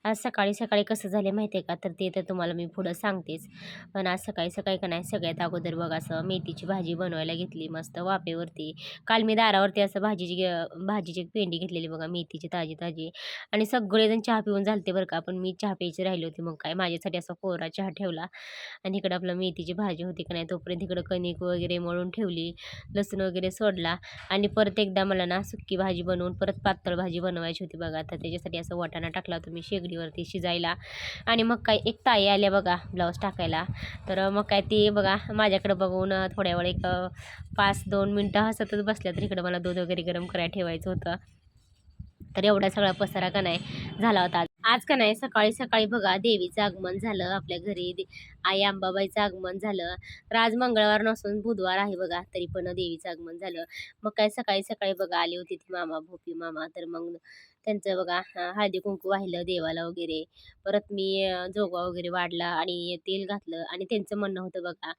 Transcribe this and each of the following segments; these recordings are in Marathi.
आज सकाळी सकाळी कसं झालं माहिती आहे का, तर ते तर तुम्हाला मी पुढं सांगतेच. पण आज सकाळी सकाळी का नाही, सगळ्यात अगोदर बघा असं मेथीची भाजी बनवायला घेतली मस्त वाफेवरती. काल मी दारावरती असं भाजीची एक पेंडी घेतलेली बघा, मेथीची ताजी ताजी. आणि सगळेजण चहा पिऊन झालते बरं का, पण मी चहा प्यायची राहिली होती. मग काय माझ्यासाठी असा कोरा चहा ठेवला आणि इकडं आपलं मेथीची भाजी होती का नाही, तोपर्यंत इकडं कणिक वगैरे मळून ठेवली, लसूण वगैरे सोडला. आणि परत एकदा मला ना सुक्की भाजी बनवून परत पातळ भाजी बनवायची होती बघा. तर त्याच्यासाठी असं वाटाणा टाकला होता मी शेगडीवरती शिजायला. आणि मग काय एक ताई आल्या बघा ब्लाऊज टाकायला. तर मग काय ती बघा माझ्याकडे बघून थोड्या वेळ एक 5-2 मिनटं हसतच बसल्या. तर इकडं मला दूध वगैरे गरम करायला ठेवायचं होतं. तर एवढा सगळा पसारा का नाही झाला होता आज का नाही. सकाळी सकाळी बघा देवीचं आगमन झालं आपल्या घरी. आई अंबाबाईचं आगमन झालं. तर आज मंगळवार नसून बुधवार आहे बघा, तरी पण देवीचं आगमन झालं. मग काय सकाळी सकाळी बघा आली होती ती मामा, भोपी मामा. तर मग त्यांचं बघा हळदी कुंकू वाहिलं देवाला वगैरे. परत मी जोगवा वगैरे वाढला आणि तेल घातलं. आणि त्यांचं म्हणणं होतं बघा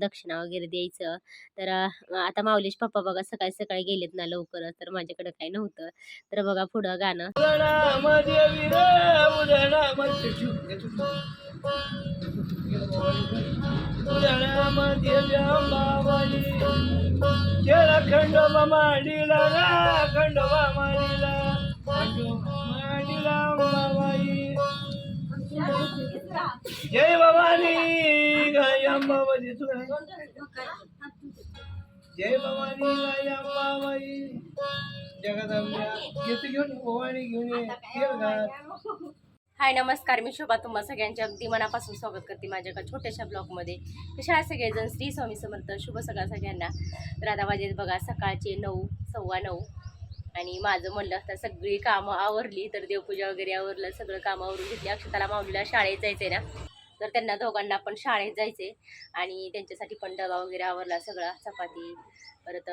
दक्षिणा वगैरे द्यायचं. तर आता माऊलीचे पप्पा बघा सकाळी सकाळी गेलेत ना लवकर, तर माझ्याकडे काही नव्हतं. तर बघा पुढं गाणं. खंडोबा मांडीला खंडोबा मांडीला अंबाबाई जय भवानी गाय अंबाबाई जय भवानी गाय अंबाबाई जगदंबा घेऊन भवानी घेऊन ये. हाय नमस्कार, मी शोभा तुम्हा सगळ्यांच्या अगदी मनापासून स्वागत करते माझ्या एका छोट्याशा ब्लॉगमध्ये. कशा आहे सगळेजण? श्री स्वामी समर्थ. शुभ सकाळ सगळ्यांना. तर आता वाजले बघा सकाळचे 9, 9:15. आणि माझं म्हणलं तर सगळी कामं आवरली. तर देवपूजा वगैरे आवरलं, सगळं कामं आवरून घेतली. अक्षताला माऊलीला शाळेत जायचं ना, तर त्यांना दोघांना पण शाळेत जायचे. आणि त्यांच्यासाठी पण डबा वगैरे आवरला सगळा. चपाती, परत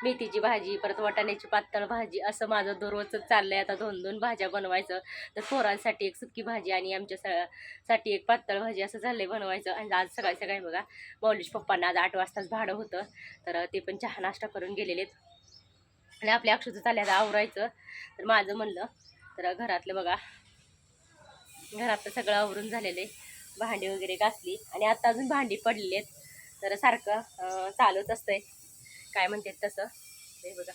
मेथीची भाजी, परत वाटाण्याची पातळ भाजी, असं माझं दररोजच चाललंय. आता 2-2 भाज्या बनवायचं. तर पोरांसाठी एक सुकी भाजी आणि आमच्या साठी एक पातळ भाजी, असं चाललंय बनवायचं. आणि आज सकाळी सकाळी बघा माऊलीश पप्पांना आज 8 वाजताच भाडं होतं. तर ते पण चहा नाश्ता करून गेलेलेत. आणि आपल्या अक्षरचं चाललं आवरायचं. तर माझं म्हणलं तर घरातलं बघा, घरातलं सगळं आवरून झालेलं. भांडी वगैरे घासली आणि आता अजून भांडी पडलेली आहेत. तर सारखं चालूच असतंय, काय म्हणतात तसं. हे बघा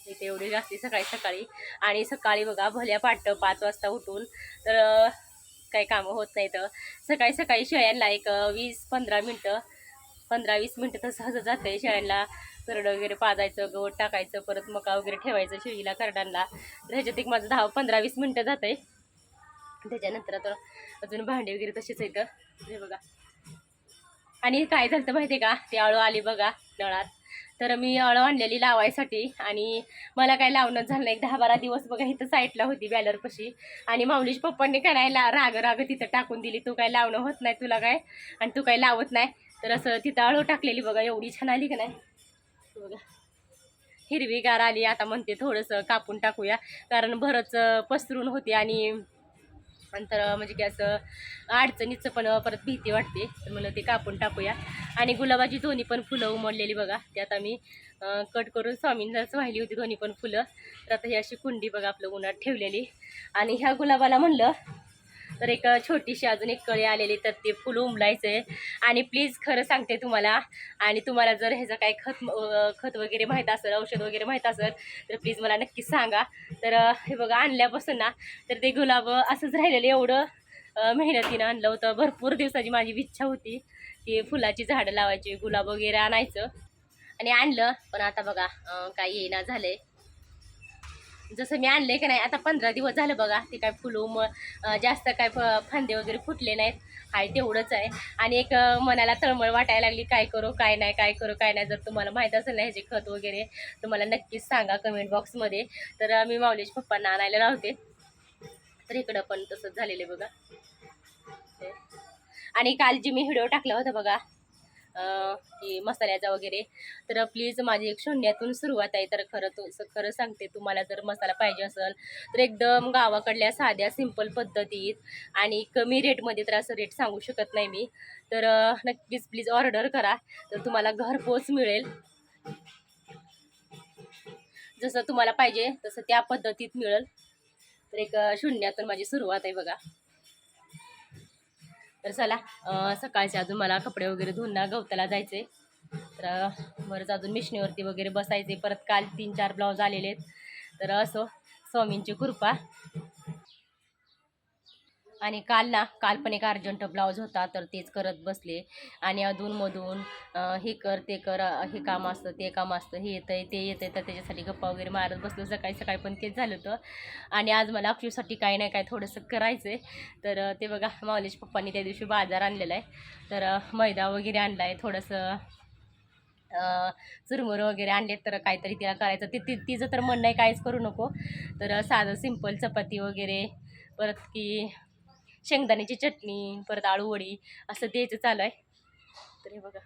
इथे एवढी घासली सकाळी सकाळी. आणि सकाळी बघा भल्या पाटं 5 वाजता उठून तर काही कामं होत नाही. तर सकाळी सकाळी शेळ्यांना एक 20-15 मिनटं, 15-20 मिनटं तर सहज जातं आहे. शेळ्यांना करडं वगैरे पाजायचं, गवत टाकायचं, परत मका वगैरे ठेवायचं शेळीला करडांना. तर ह्याच्यात एक माझं 10-15-20 मिनटं जातं आहे. त्याच्यानंतर तर अजून भांडी वगैरे तशीच येतं. हे बघा. आणि काय झालं तर माहिती आहे का, ती आळू आली बघा नळात. तर मी अळू आणलेली लावायसाठी आणि मला काय लावणंच झालं नाही. 10-12 दिवस बघा इथं साईडला होती बॅलरपाशी. आणि माऊलीश पप्पांनी काय नाही राग तिथं टाकून दिली. तू काय लावणं होत नाही तुला काय, आणि तू काय लावत नाही. तर असं तिथं अळू टाकलेली बघा, एवढी छान आली का नाही बघा, हिरवीगार आली. आता म्हणते थोडंसं कापून टाकूया, कारण भरच पसरून होती. आणि नंतर म्हणजे की असं अडचणीचं पण परत भीती वाटते. तर मला ते कापून टाकूया. आणि गुलाबाची दोन्ही पण फुलं उमडलेली बघा, ते आता मी कट करून स्वामींनाच वाहिली होती दोन्ही पण फुलं. तर आता ही अशी कुंडी बघा आपलं उन्हात ठेवलेली. आणि ह्या गुलाबाला म्हणलं तर एक छोटीशी अजून एक कळी आलेली, तर ते फुलं उमलायचं आहे. आणि प्लीज खरं सांगते तुम्हाला, आणि तुम्हाला जर ह्याचं काय खत वगैरे माहीत असेल, औषध वगैरे माहीत असेल, तर प्लीज मला नक्कीच सांगा. तर हे बघा आणल्यापासून ना, तर ते गुलाब असंच राहिलेलं. एवढं मेहनतीनं आणलं होतं. भरपूर दिवसाची माझी इच्छा होती की फुलाची झाडं लावायची, गुलाब वगैरे आणायचं. आणि आणलं, पण आता बघा काही येईना झालंय. जसं मी आणलंय का नाही, आता 15 दिवस झालं बघा. ते काय फुलं जास्त काय फांदे वगैरे फुटले नाहीत. हाय तेवढंच आहे. आणि एक मनाला तळमळ वाटायला लागली, काय करू काय नाही, काय करू काय नाही. जर तुम्हाला माहीत असेल ना ह्याचे खत वगैरे, तर मला नक्कीच सांगा कमेंट बॉक्समध्ये. तर मी माऊलीश पप्पांना आणायला लावते. तर इकडं पण तसंच झालेलं बघा. आणि काल जी मी व्हिडिओ टाकला होता बघा की मसाल्याचा वगैरे, तर प्लीज माझी एक शून्यातून सुरुवात आहे. तर खरं सांगते, तुम्हाला जर मसाला पाहिजे असेल तर एकदम गावाकडल्या साध्या सिंपल पद्धतीत आणि कमी रेटमध्ये, तर असं रेट सांगू शकत नाही मी. तर नक्कीच प्लीज ऑर्डर करा, तर तुम्हाला घरपोच मिळेल. जसं तुम्हाला पाहिजे तसं त्या पद्धतीत मिळेल. तर एक शून्यातून माझी सुरुवात आहे बघा. तर चला सकाळचे अजून मला कपडे वगैरे धुवून ना गवताला जायचे. तर बरंच अजून मिशनीवरती वगैरे बसायचे. परत काल 3-4 ब्लाऊज आलेले आहेत. तर असो स्वामींची कृपा. आणि काल पण एक अर्जंट ब्लाऊज होता तर तेच करत बसले. आणि अधूनमधून हे कर ते कर, हे काम असतं ते काम असतं, हे येतंय ते येतंय, तर त्याच्यासाठी गप्पा वगैरे मारत बसलो. सकाळी पण तेच झालं होतं. आणि आज मला अक्षूसाठी काही नाही काय थोडंसं करायचं आहे. तर ते बघा माऊलीच्या पप्पांनी त्या दिवशी बाजार आणलेला आहे. तर मैदा वगैरे आणला आहे, थोडंसं चुरमुरं वगैरे आणले. तर काहीतरी तिला करायचं. तिचं तर म्हणणं आहे काहीच करू नको, तर साधं सिंपल चपाती वगैरे, परत की शेंगदाण्याची चटणी, परत आळू वडी असं द्यायचं चालू आहे. तर हे बघा.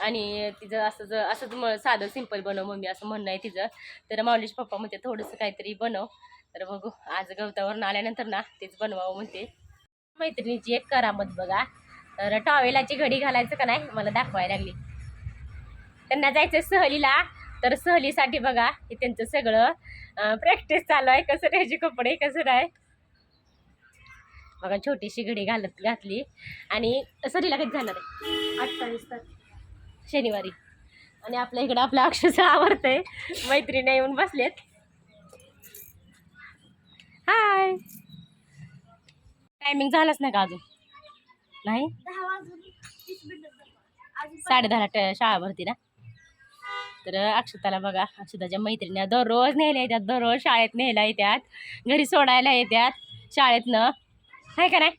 आणि तिचं असंच साधं सिंपल बनव मम्मी असं म्हणणं आहे तिचं. तर माऊलीचे पप्पा म्हणते थोडंसं काहीतरी बनव. तर बघू आज गवतावरून आल्यानंतर ना तेच बनवावं म्हणते. मैत्रिणीची एक करामत बघा. तर टॉवेलाची घडी घालायचं का नाही मला दाखवायला लागली. त्यांना जायचं सहलीला. तर सहलीसाठी बघा हे त्यांचं सगळं प्रॅक्टिस चालू आहे. कसं राहायचे कपडे कसं नाही बघा. छोटीशी घडी घातली. आणि सहलीला कधी जाणार आहे? 28 शनिवारी. आणि आपल्या इकडं आपलं अक्षरशः आवडतंय. मैत्रिणी येऊन बसलेत. हाय. टायमिंग झालाच नाही का अजून? नाही 10:30 शाळा भरती ना. तर अक्षताला बघा, अक्षताच्या मैत्रिणी दररोज न्यायला येतात, दररोज शाळेत न्यायला येतात, घरी सोडायला येतात शाळेतनं, आहे का नाही?